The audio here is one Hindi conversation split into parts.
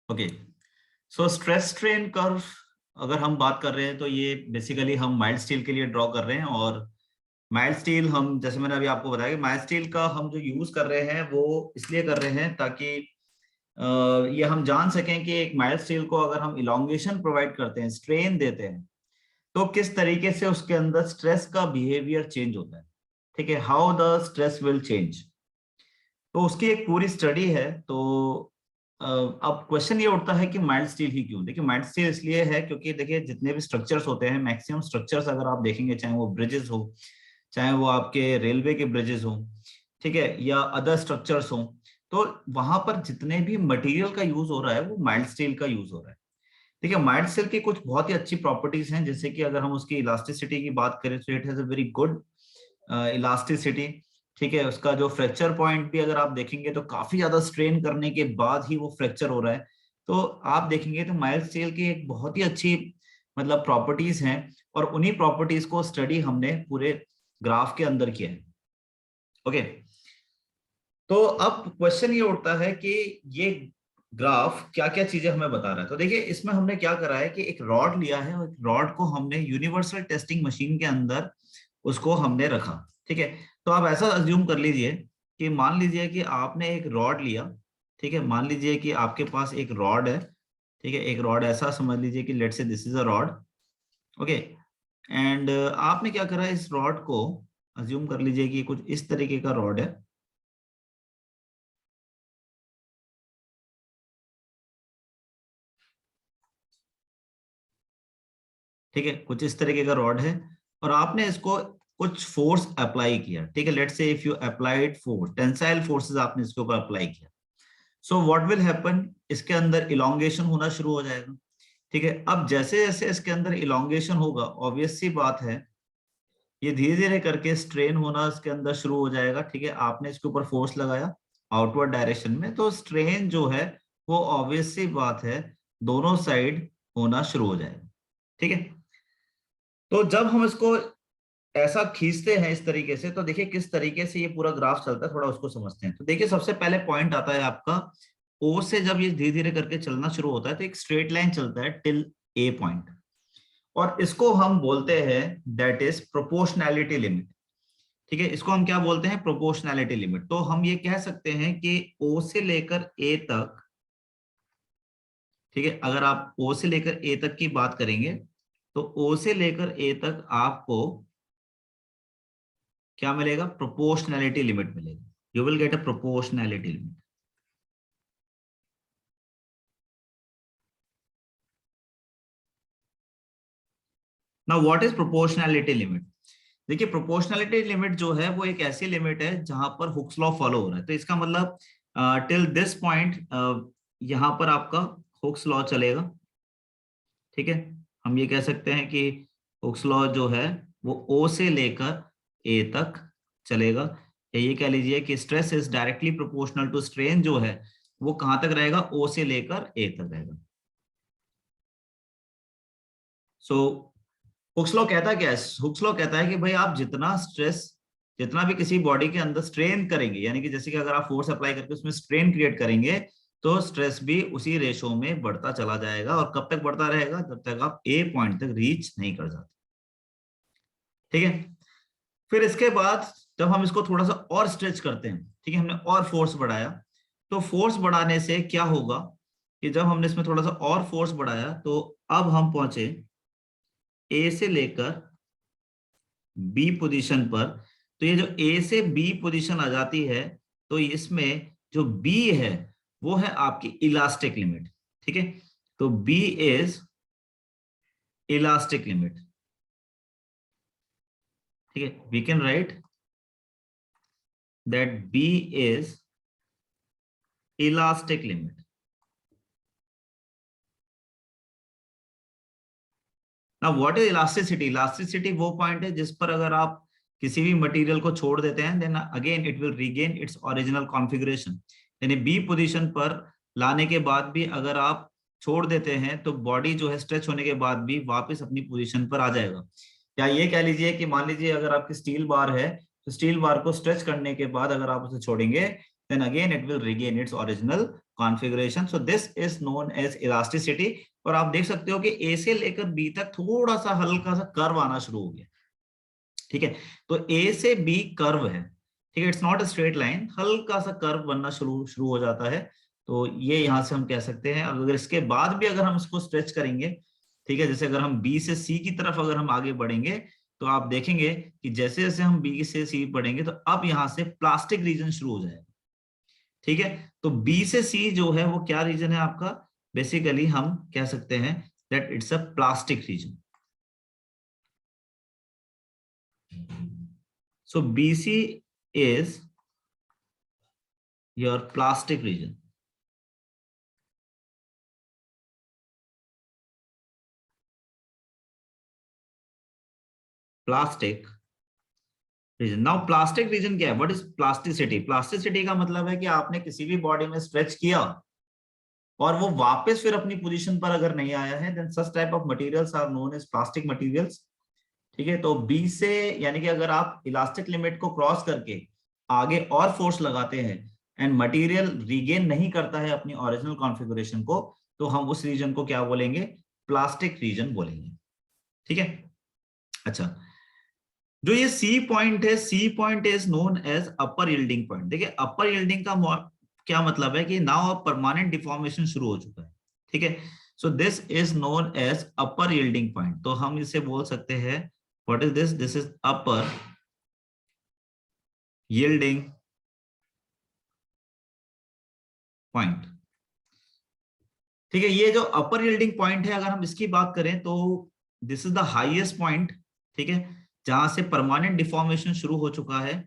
Okay, so stress strain curve अगर हम बात कर रहे हैं तो ये बेसिकली हम माइल्ड स्टील के लिए ड्रॉ कर रहे हैं। और माइल्ड स्टील हम, जैसे मैंने अभी आपको बताया कि माइल्ड स्टील का हम जो यूज कर रहे हैं वो इसलिए कर रहे हैं ताकि ये हम जान सकें कि एक माइल्ड स्टील को अगर हम इलोंगेशन प्रोवाइड करते हैं, स्ट्रेन देते हैं, तो किस तरीके से उसके अंदर स्ट्रेस का बिहेवियर चेंज होता है। ठीक है, how the stress will change. तो उसकी एक पूरी स्टडी है। तो अब क्वेश्चन ये उठता है कि माइल्ड स्टील ही क्यों। देखिए, माइल्ड स्टील इसलिए है क्योंकि देखिए जितने भी स्ट्रक्चर्स होते हैं, मैक्सिमम स्ट्रक्चर्स अगर आप देखेंगे, चाहे वो ब्रिजेस हो, चाहे वो आपके रेलवे के ब्रिजेस हो, ठीक है, या अदर स्ट्रक्चर्स हो, तो वहां पर जितने भी मटेरियल का यूज हो रहा है वो माइल्ड स्टील का यूज हो रहा है। ठीक है, माइल्ड स्टील की कुछ बहुत ही अच्छी प्रॉपर्टीज हैं, जैसे कि अगर हम उसकी इलास्टिसिटी की बात करें तो it has a very good elasticity. ठीक है, उसका जो फ्रैक्चर पॉइंट भी अगर आप देखेंगे तो काफी ज्यादा स्ट्रेन करने के बाद ही वो फ्रैक्चर हो रहा है। तो आप देखेंगे तो माइल्ड स्टील की एक बहुत ही अच्छी मतलब प्रॉपर्टीज हैं, और उन्हीं प्रॉपर्टीज को स्टडी हमने पूरे ग्राफ के अंदर किया है। ओके, तो अब क्वेश्चन ये उठता है कि ये ग्राफ क्या क्या चीजें हमें बता रहा है। तो देखिए, इसमें हमने क्या करा है कि एक रॉड लिया है, और एक रॉड को हमने यूनिवर्सल टेस्टिंग मशीन के अंदर उसको हमने रखा। ठीक है, तो आप ऐसा अज्यूम कर लीजिए कि मान लीजिए कि आपने एक रॉड लिया। ठीक है, मान लीजिए कि आपके पास एक रॉड है। ठीक है, एक रॉड ऐसा समझ लीजिए कि let's say this is a rod. Okay, and आपने क्या करा, इस रॉड को अज्यूम कर लीजिए कि कुछ इस तरीके का रॉड है। ठीक है, कुछ इस तरीके का रॉड है, और आपने इसको कुछ फोर्स अप्लाई किया। ठीक है, let's say if you applied force, tensile forces आपने इसके ऊपर अप्लाई किया, सो व्हाट विल हैपन, इसके अंदर इलोंगेशन होना शुरू हो जाएगा। ठीक है, अब जैसे जैसे इसके अंदर इलोंगेशन होगा, ऑब्वियस सी बात है, ये धीरे धीरे करके स्ट्रेन होना इसके अंदर शुरू हो जाएगा। ठीक है, आपने इसके ऊपर फोर्स लगाया आउटवर्ड डायरेक्शन में, तो स्ट्रेन जो है वो ऑब्वियस सी बात है दोनों साइड होना शुरू हो जाएगा। ठीक है, तो जब हम इसको ऐसा खींचते हैं इस तरीके से, तो देखिए किस तरीके से ये पूरा ग्राफ चलता है, थोड़ा उसको समझते हैं। तो देखिए, सबसे पहले पॉइंट आता है आपका ओ से, जब ये धीरे धीरे करके चलना शुरू होता है तो एक स्ट्रेट लाइन चलता है टिल ए पॉइंट, और इसको हम बोलते हैं दैट इज प्रोपोर्शनैलिटी लिमिट। ठीक है, इसको हम क्या बोलते हैं, प्रोपोर्शनैलिटी लिमिट। तो हम ये कह सकते हैं कि ओ से लेकर ए तक, ठीक है, अगर आप ओ से लेकर ए तक की बात करेंगे, तो ओ से लेकर ए तक आपको क्या मिलेगा, प्रोपोर्शनैलिटी लिमिट मिलेगा। You will get a proportionality limit. Now what is proportionality limit. देखिए, प्रोपोर्शनैलिटी लिमिट जो है वो एक ऐसी लिमिट है जहां पर हुक्स लॉ फॉलो हो रहा है। तो इसका मतलब टिल दिस पॉइंट यहां पर आपका हुक्स लॉ चलेगा। ठीक है, हम ये कह सकते हैं कि हुक्स लॉ जो है वो ओ से लेकर ए तक चलेगा, या ये कह लीजिए कि stress is directly proportional to strain जो है वो कहां तक रहेगा, ओ से लेकर ए तक रहेगा। सो हुक्स लॉ कहता क्या है, हुक्स लॉ कहता है कि भाई आप जितना स्ट्रेस, जितना भी किसी बॉडी के अंदर स्ट्रेन करेंगे, यानी कि जैसे कि अगर आप फोर्स अप्लाई करके उसमें स्ट्रेन क्रिएट करेंगे, तो स्ट्रेस भी उसी रेशो में बढ़ता चला जाएगा, और कब तक बढ़ता रहेगा, जब तक आप ए पॉइंट तक रीच नहीं कर जाते। ठीक है, फिर इसके बाद जब हम इसको थोड़ा सा और स्ट्रेच करते हैं, ठीक है, हमने और फोर्स बढ़ाया, तो फोर्स बढ़ाने से क्या होगा कि जब हमने इसमें थोड़ा सा और फोर्स बढ़ाया, तो अब हम पहुंचे ए से लेकर बी पोजीशन पर। तो ये जो ए से बी पोजीशन आ जाती है, तो इसमें जो बी है वो है आपकी इलास्टिक लिमिट। ठीक है, तो बी इज इलास्टिक लिमिट। ठीक है, we can write that B is elastic limit. ना व्हाट इज इलास्टिसिटी, इलास्टिसिटी वो पॉइंट है जिस पर अगर आप किसी भी मटेरियल को छोड़ देते हैं, then again it will regain its original configuration. यानी बी पोजीशन पर लाने के बाद भी अगर आप छोड़ देते हैं, तो बॉडी जो है स्ट्रेच होने के बाद भी वापस अपनी पोजीशन पर आ जाएगा। या ये कह लीजिए कि मान लीजिए अगर आपकी स्टील बार है, तो स्टील बार को स्ट्रेच करने के बाद अगर आप उसे छोड़ेंगे, then again it will regain its original configuration. So this is known as elasticity. और आप देख सकते हो कि A से लेकर B तक थोड़ा सा हल्का सा कर्व आना शुरू हो गया, ठीक है। तो A से B कर्व है, ठीक है, it's not a straight line, हल्का सा कर्व बनना शुरू हो जाता है। तो ये यहां से हम कह सकते हैं। अगर इसके बाद भी अगर हम इसको स्ट्रेच करेंगे, ठीक है, जैसे अगर हम B से C की तरफ अगर हम आगे बढ़ेंगे, तो आप देखेंगे कि जैसे जैसे हम B से C बढ़ेंगे तो अब यहां से प्लास्टिक रीजन शुरू हो जाएगा, ठीक है। तो B से C जो है वो क्या रीजन है आपका, बेसिकली हम कह सकते हैं that it's a plastic region. So BC is your plastic region. Plastic region. Now plastic region क्या है? What is plasticity? Plasticity का मतलब है कि आपने किसी भी बॉडी में स्ट्रेच किया और वो वापस फिर अपनी पोजीशन पर अगर नहीं आया है, then such type of materials are known as plastic materials. ठीक है, तो बी से यानी कि अगर आप इलास्टिक लिमिट को क्रॉस करके आगे और फोर्स लगाते हैं एंड मटेरियल रीगेन नहीं करता है अपनी ओरिजिनल कॉन्फ़िगरेशन को, तो हम उस रीजन को क्या बोलेंगे, प्लास्टिक रीजन बोलेंगे, ठीक है। अच्छा, जो ये सी पॉइंट है, C point is known as upper yielding point. देखिए अपर यील्डिंग का क्या मतलब है कि नाउ अब परमानेंट डिफॉर्मेशन शुरू हो चुका है, ठीक है। So this is known as upper yielding point. तो हम इसे बोल सकते हैं, what is this, this is upper yielding point, ठीक है। ये जो अपर यील्डिंग पॉइंट है, अगर हम इसकी बात करें तो this is the highest point, ठीक है, जहां से परमानेंट डिफॉर्मेशन शुरू हो चुका है।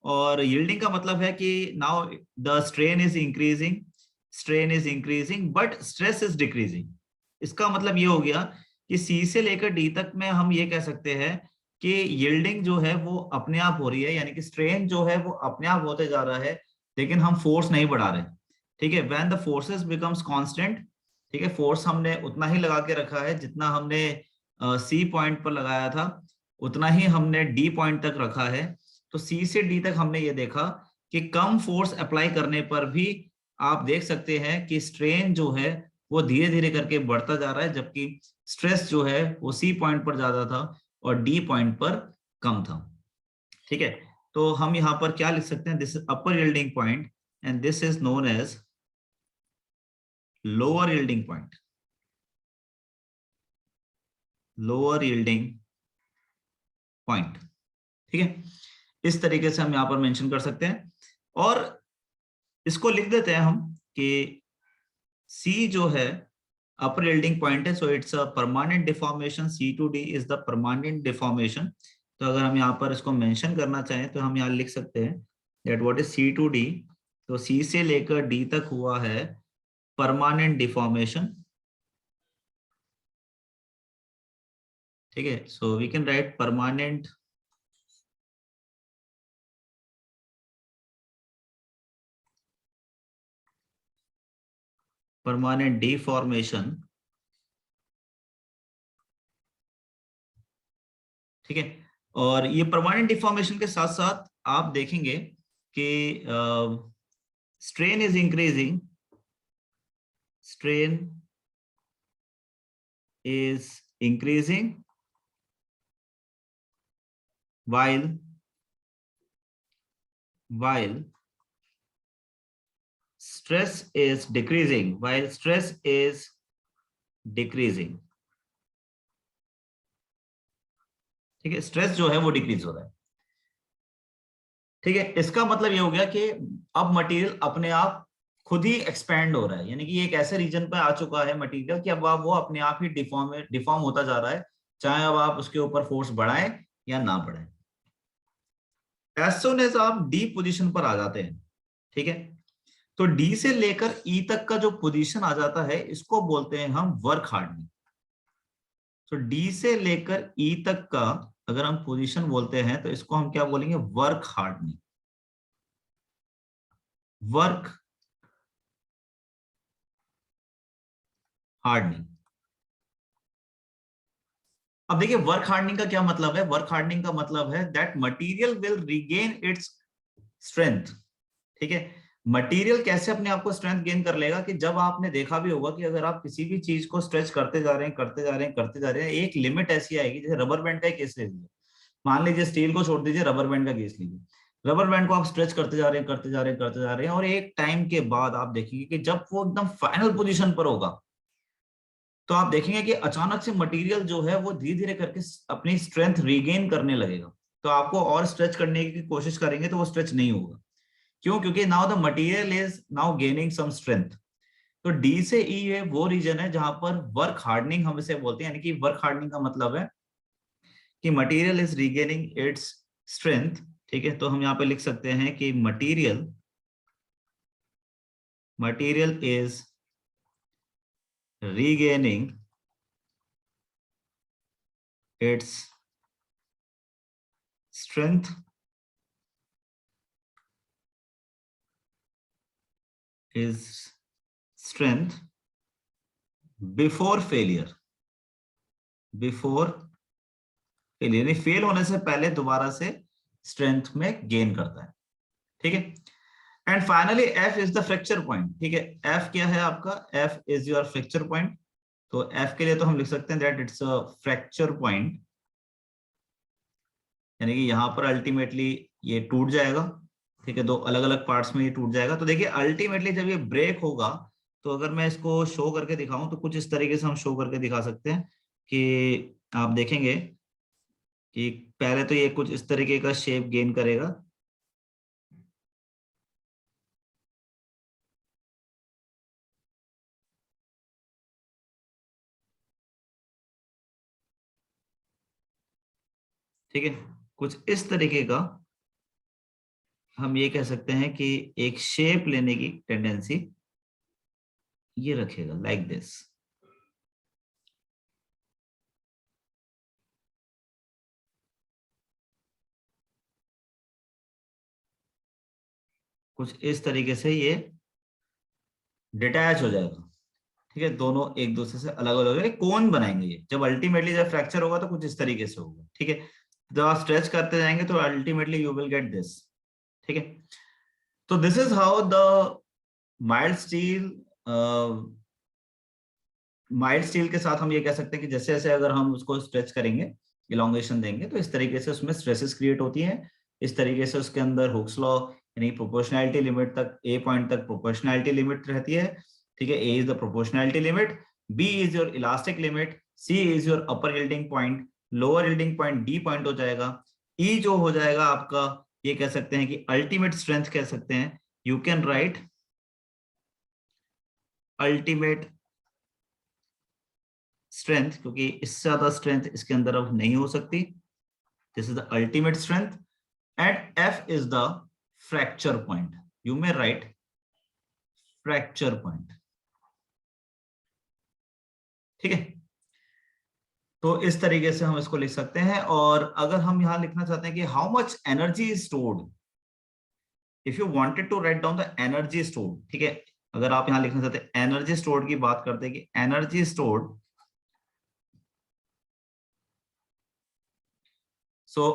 और यील्डिंग का मतलब है कि now the strain is increasing, strain is increasing but stress is decreasing. इसका मतलब ये हो गया कि सी से लेकर डी तक में हम ये कह सकते हैं कि यील्डिंग जो है वो अपने आप हो रही है, यानी कि स्ट्रेन जो है वो अपने आप होते जा रहा है, लेकिन हम फोर्स नहीं बढ़ा रहे, ठीक है। When the forces becomes constant, ठीक है, फोर्स हमने उतना ही लगा के रखा है जितना हमने सी पॉइंट पर लगाया था, उतना ही हमने डी पॉइंट तक रखा है। तो सी से डी तक हमने ये देखा कि कम फोर्स अप्लाई करने पर भी आप देख सकते हैं कि स्ट्रेन जो है वो धीरे धीरे करके बढ़ता जा रहा है, जबकि स्ट्रेस जो है वो सी पॉइंट पर ज्यादा था और डी पॉइंट पर कम था, ठीक है। तो हम यहाँ पर क्या लिख सकते हैं, this is upper yielding point and this is known as lower yielding point, lower yielding point, ठीक है। इस तरीके से हम यहाँ पर मेंशन कर सकते हैं और इसको लिख देते हैं हम कि C जो है अपर यील्डिंग पॉइंट है, so it's a permanent deformation, C to D is the permanent deformation. तो अगर हम यहाँ पर इसको मेंशन करना चाहें तो हम यहाँ लिख सकते हैं that what is C to D। तो C से लेकर D तक हुआ है परमानेंट डिफॉर्मेशन, ठीक है। So we can write permanent deformation, ठीक है। और ये परमानेंट डिफॉर्मेशन के साथ साथ आप देखेंगे कि strain is increasing, strain is increasing while stress is decreasing, while stress is decreasing, ठीक है, स्ट्रेस जो है वो डिक्रीज हो रहा है, ठीक है। इसका मतलब ये हो गया कि अब मटेरियल अपने आप खुद ही एक्सपैंड हो रहा है, यानी कि एक ऐसे रीजन पे आ चुका है मटेरियल कि अब वो अपने आप ही डिफॉर्म होता जा रहा है, चाहे अब आप उसके ऊपर फोर्स बढ़ाएं या ना बढ़ाएं। एज सून एज आप डी पोजीशन पर आ जाते हैं, ठीक है, तो डी से लेकर ई तक का जो पोजीशन आ जाता है इसको बोलते हैं हम वर्क हार्डनिंग। तो डी से लेकर ई तक का अगर हम पोजीशन बोलते हैं तो इसको हम क्या बोलेंगे, वर्क हार्डनिंग, वर्क हार्डनिंग। अब देखिए वर्क हार्डनिंग का क्या मतलब है, वर्क हार्डनिंग का मतलब है that material will regain its strength, ठीक है। मटेरियल कैसे अपने आप को स्ट्रेंथ गेन कर लेगा कि जब आपने देखा भी होगा कि अगर आप किसी भी चीज को स्ट्रेच करते जा रहे हैं करते जा रहे हैं करते जा रहे हैं, एक लिमिट ऐसी आएगी, जैसे रबर बैंड का ही केस ले लीजिए, मान लीजिए स्टील को छोड़ दीजिए, रबर बैंड का केस लीजिए, रबर बैंड को आप स्ट्रेच करते जा रहे हैं करते जा रहे हैं करते जा रहे हैं, और एक टाइम के बाद आप देखेंगे कि जब वो एकदम फाइनल पोजीशन पर होगा तो आप देखेंगे कि अचानक से मटेरियल जो है वो धीरे धीरे करके अपनी स्ट्रेंथ रीगेन करने लगेगा। तो आपको और स्ट्रेच करने की कोशिश करेंगे तो वो स्ट्रेच नहीं होगा। क्यों? क्योंकि now the material is now gaining some strength. तो डी से ई है वो रीजन है जहां पर वर्क हार्डनिंग हम इसे बोलते हैं, यानी कि वर्क हार्डनिंग का मतलब है कि material is regaining its strength. ठीक है, तो हम यहाँ पे लिख सकते हैं कि material is regaining its strength is strength before failure, यानी फेल होने से पहले दोबारा से स्ट्रेंथ में गेन करता है। ठीक है, and finally F is the fracture point. ठीक है, एफ क्या है आपका? F is your fracture point. तो एफ के लिए तो हम लिख सकते हैं that it's a fracture point, यानी कि यहां पर अल्टीमेटली ये टूट जाएगा। ठीक है, दो अलग अलग पार्ट्स में ये टूट जाएगा। तो देखिए अल्टीमेटली जब ये ब्रेक होगा तो अगर मैं इसको शो करके दिखाऊं तो कुछ इस तरीके से हम शो करके दिखा सकते हैं कि आप देखेंगे कि पहले तो ये कुछ इस तरीके का शेप गेन करेगा, ठीक है, कुछ इस तरीके का हम ये कह सकते हैं कि एक शेप लेने की टेंडेंसी ये रखेगा लाइक दिस। कुछ इस तरीके से ये डिटैच हो जाएगा। ठीक है, दोनों एक दूसरे से अलग अलग कोन बनाएंगे। ये जब अल्टीमेटली जब फ्रैक्चर होगा तो कुछ इस तरीके से होगा। ठीक है, जब आप स्ट्रेच करते जाएंगे तो ultimately you will get this. ठीक है, तो this is how the mild steel, mild steel के साथ हम ये कह सकते हैं कि जैसे जैसे अगर हम उसको स्ट्रेच करेंगे, इलोंगेशन देंगे, तो इस तरीके से उसमें स्ट्रेसेस क्रिएट होती हैं। इस तरीके से उसके अंदर हुक्स लॉ यानी प्रोपोर्शनैलिटी लिमिट तक, ए पॉइंट तक प्रोपोर्शनैलिटी लिमिट रहती है। ठीक है, A is the proportionality limit, B is your elastic limit, C is your upper yielding point, lower yielding point D point हो जाएगा, ई जो हो जाएगा आपका ये कह सकते हैं कि अल्टीमेट स्ट्रेंथ कह सकते हैं। You can write ultimate strength, क्योंकि इससे ज्यादा स्ट्रेंथ इसके अंदर अब नहीं हो सकती। This is the ultimate strength and F is the fracture point. You may right fracture point. ठीक है, तो इस तरीके से हम इसको लिख सकते हैं। और अगर हम यहां लिखना चाहते हैं कि how much energy is stored, if you wanted to write down the energy stored, ठीक है, अगर आप यहां लिखना चाहते हैं एनर्जी स्टोर्ड की बात करते हैं कि energy stored, so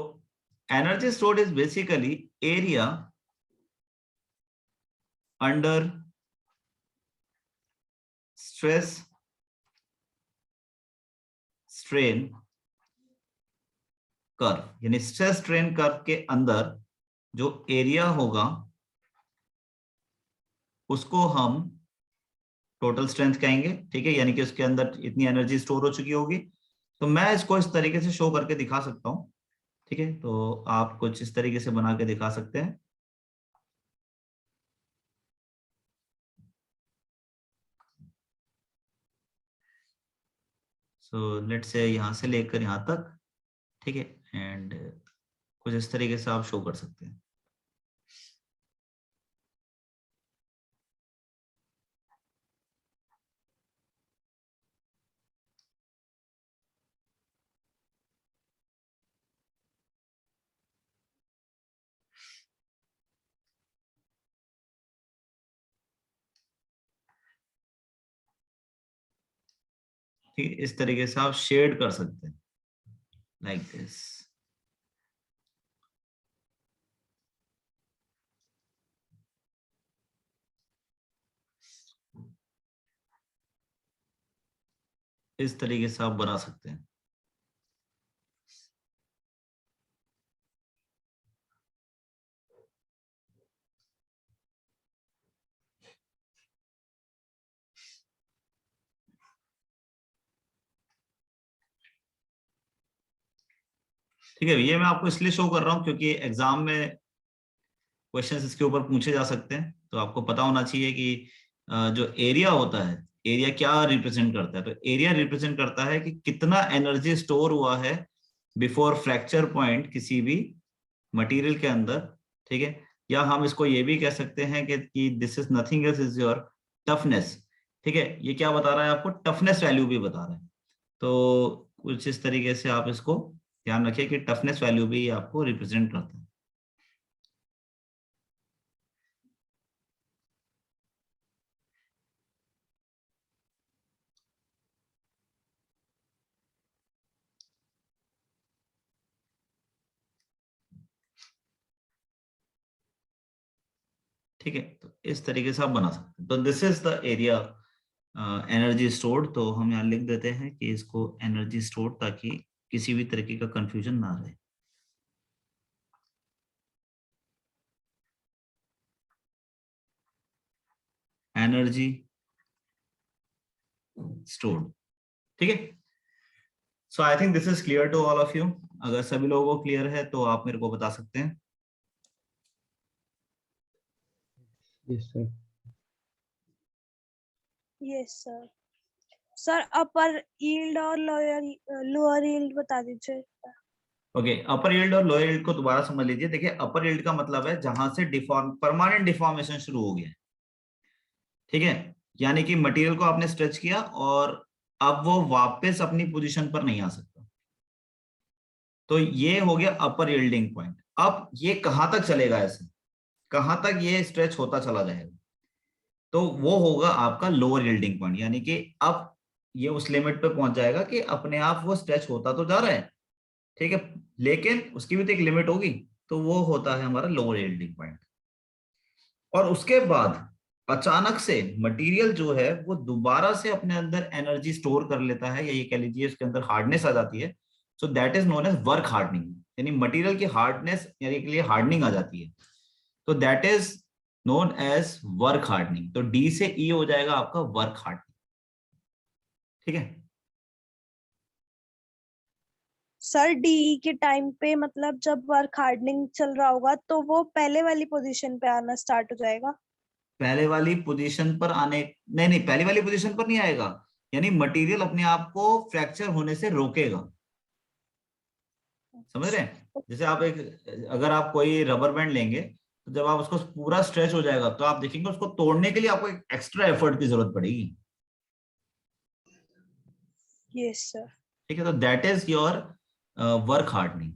energy stored is basically area under stress strain curve, यानी स्ट्रेस स्ट्रेन कर्व के अंदर जो एरिया होगा उसको हम टोटल स्ट्रेंथ कहेंगे। ठीक है, यानी कि उसके अंदर इतनी एनर्जी स्टोर हो चुकी होगी। तो मैं इसको इस तरीके से शो करके दिखा सकता हूं। ठीक है, तो आप कुछ इस तरीके से बना के दिखा सकते हैं। सो लेट्स से यहां से लेकर यहां तक, ठीक है, एंड कुछ इस तरीके से आप शो कर सकते हैं। ठीक है, इस तरीके से आप शेड कर सकते हैं लाइक दिस। इस तरीके से आप बना सकते हैं। ठीक है, ये मैं आपको इसलिए शो कर रहा हूँ क्योंकि एग्जाम में क्वेश्चंस इसके ऊपर पूछे जा सकते हैं, तो आपको पता होना चाहिए कि जो एरिया होता है, एरिया क्या रिप्रेजेंट करता है। तो एरिया रिप्रेजेंट करता है कि कितना एनर्जी स्टोर हुआ है बिफोर फ्रैक्चर पॉइंट किसी भी मटेरियल के अंदर। ठीक है, या हम इसको ये भी कह सकते हैं कि this is nothing else is your toughness. ठीक है, ये क्या बता रहा है आपको, टफनेस वैल्यू भी बता रहा है। तो कुछ इस तरीके से आप इसको ध्यान रखिए कि टफनेस वैल्यू भी आपको रिप्रेजेंट करता है। ठीक है, तो इस तरीके से आप बना सकते हैं। तो this is the area energy stored. तो हम यहाँ लिख देते हैं कि इसको एनर्जी स्टोर्ड, ताकि किसी भी तरीके का कंफ्यूजन ना रहे। Energy stored. ठीक है, so I think this is clear to all of you. अगर सभी लोगों को क्लियर है तो आप मेरे को बता सकते हैं। Yes sir. Yes sir. Sir upper yield और लोअर यील्ड बता दीजिए। ओके, अपर यील्ड और लोअर यील्ड को दोबारा समझ लीजिए। देखिए, अपर यील्ड का मतलब है जहां से परमानेंट डिफॉर्मेशन शुरू हो गया। ठीक है, यानी कि मटेरियल को आपने स्ट्रेच किया और अब वो वापस अपनी पोजीशन पर नहीं आ सकता। तो ये हो गया अपर यील्डिंग पॉइंट। अब ये कहां तक चलेगा, ऐसे कहां तक ये स्ट्रेच होता चला जाएगा, तो वो होगा आपका लोअर यील्डिंग पॉइंट। यानी कि अब ये उस लिमिट पे पहुंच जाएगा कि अपने आप वो स्ट्रेच होता तो जा रहा है, ठीक है, लेकिन उसकी भी तो एक लिमिट होगी। तो वो होता है हमारा लोअर यील्डिंग पॉइंट। और उसके बाद अचानक से मटेरियल जो है वो दोबारा से अपने अंदर एनर्जी स्टोर कर लेता है, या ये कह लीजिए उसके अंदर हार्डनेस आ जाती है। So that is known as work hardening, यानी मटेरियल की हार्डनेस यानी के लिए हार्डनिंग आ जाती है। तो that is known as work hardening. तो डी से ई हो जाएगा आपका वर्क हार्डनिंग। ठीक है, सर डी के टाइम पे मतलब जब वर्क हार्डनिंग चल रहा होगा तो वो पहले वाली पोजीशन पे आना स्टार्ट हो जाएगा। पहले वाली पोजीशन पर आने, नहीं नहीं, पहले वाली पोजीशन पर नहीं आएगा। यानी मटेरियल अपने आप को फ्रैक्चर होने से रोकेगा। समझ रहे हैं? जैसे आप एक, अगर आप कोई रबर बैंड लेंगे तो जब आप उसको पूरा स्ट्रेच हो जाएगा तो आप देखेंगे उसको तोड़ने के लिए आपको एक एक्स्ट्रा एफर्ट की जरूरत पड़ेगी। Yes sir. ठीक है, तो that is your work hardening.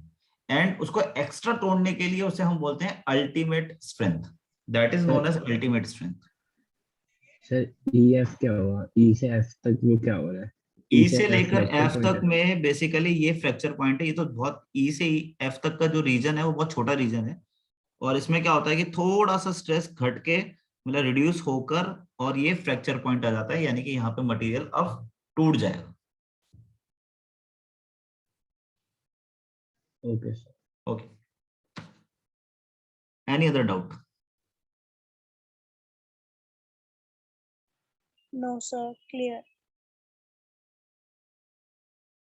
And उसको एक्स्ट्रा तोड़ने के लिए उसे हम बोलते हैं ultimate strength. That is known as ultimate strength. Sir E F क्या हुआ, ई से एफ तक में क्या हो रहा है? ई ई से से एफ लेकर फ्रैक्चर एफ पॉइंट तक है। में बेसिकली ये फ्रैक्चर पॉइंट है। ये तो बहुत, ई से एफ तक का जो रीजन है वो बहुत छोटा रीजन है। और इसमें क्या होता है कि थोड़ा सा स्ट्रेस घट के मतलब रिड्यूस होकर और ये फ्रैक्चर पॉइंट आ जाता है, यानी कि यहाँ पे मटेरियल अब टूट जाएगा। Okay sir. Okay, any other doubt? No sir, clear.